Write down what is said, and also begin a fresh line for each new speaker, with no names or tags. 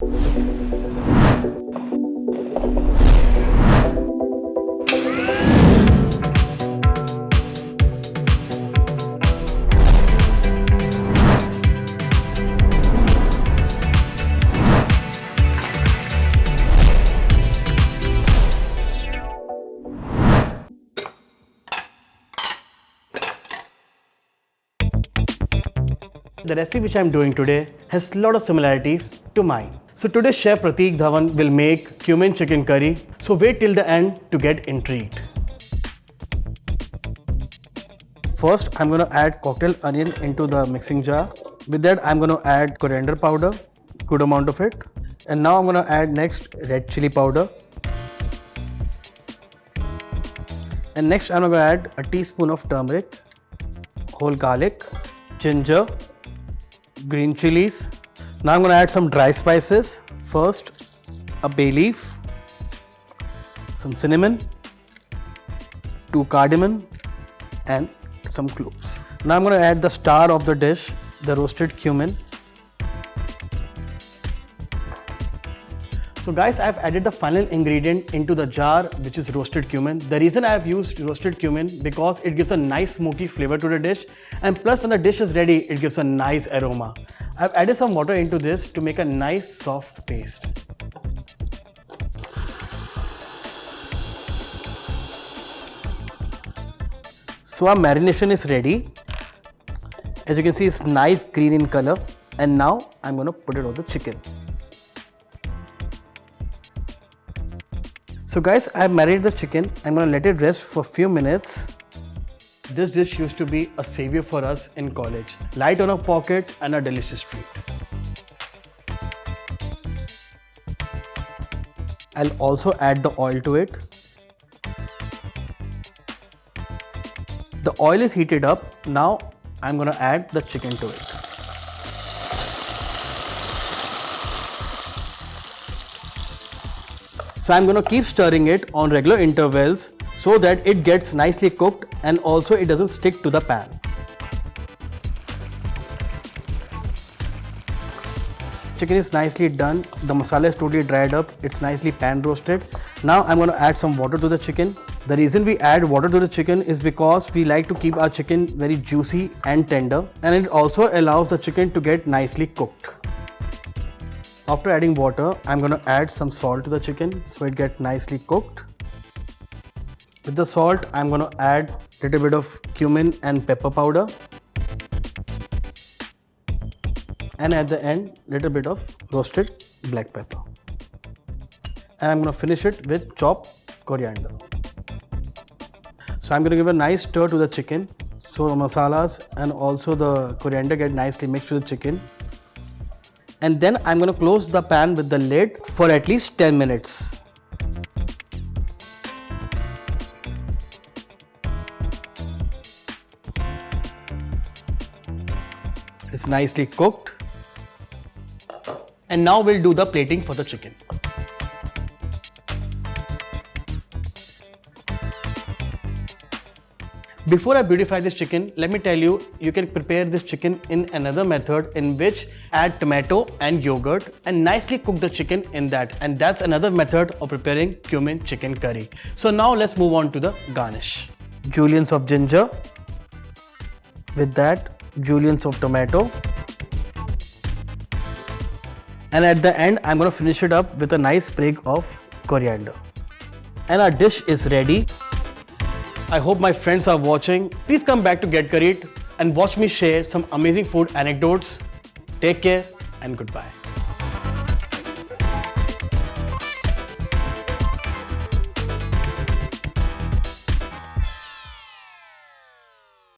The recipe which I am doing today has a lot of similarities to mine. So today Chef Prateek Dhawan will make cumin chicken curry. So wait till the end to get intrigued. First I'm going to add cocktail onion into the mixing jar. With that I'm going to add coriander powder, good amount of it. And now I'm going to add next red chili powder. And next I'm going to add a teaspoon of turmeric, whole garlic, ginger, green chilies. Now I'm going to add some dry spices. First, a bay leaf, some cinnamon, 2 cardamom, and some cloves. Now I'm going to add the star of the dish, the roasted cumin. So guys, I've added the final ingredient into the jar, which is roasted cumin. The reason I've used roasted cumin because it gives a nice smoky flavor to the dish, and plus when the dish is ready, it gives a nice aroma. I've added some water into this to make a nice soft paste. So our marination is ready. As you can see, it's nice green in color, and now I'm going to put it on the chicken. So guys, I have marinated the chicken. I'm going to let it rest for a few minutes. This dish used to be a savior for us in college. Light on a pocket and a delicious treat. I'll also add the oil to it. The oil is heated up. Now I'm going to add the chicken to it. So I'm going to keep stirring it on regular intervals so that it gets nicely cooked and also it doesn't stick to the pan. Chicken is nicely done. The masala is totally dried up. It's nicely pan roasted. Now I'm going to add some water to the chicken. The reason we add water to the chicken is because we like to keep our chicken very juicy and tender, and it also allows the chicken to get nicely cooked. After adding water, I'm going to add some salt to the chicken so it gets nicely cooked. With the salt, I'm going to add a little bit of cumin and pepper powder. And at the end, a little bit of roasted black pepper. And I'm going to finish it with chopped coriander. So I'm going to give a nice stir to the chicken so the masalas and also the coriander get nicely mixed with the chicken. And then I'm going to close the pan with the lid for at least 10 minutes. It's nicely cooked. And now we'll do the plating for the chicken. Before I beautify this chicken, let me tell you, you can prepare this chicken in another method in which add tomato and yogurt and nicely cook the chicken in that. And that's another method of preparing cumin chicken curry. So now let's move on to the garnish. Julienne of ginger. With that, julienne of tomato. And at the end, I'm going to finish it up with a nice sprig of coriander. And our dish is ready. I hope my friends are watching. Please come back to Get Curried and watch me share some amazing food anecdotes. Take care and goodbye.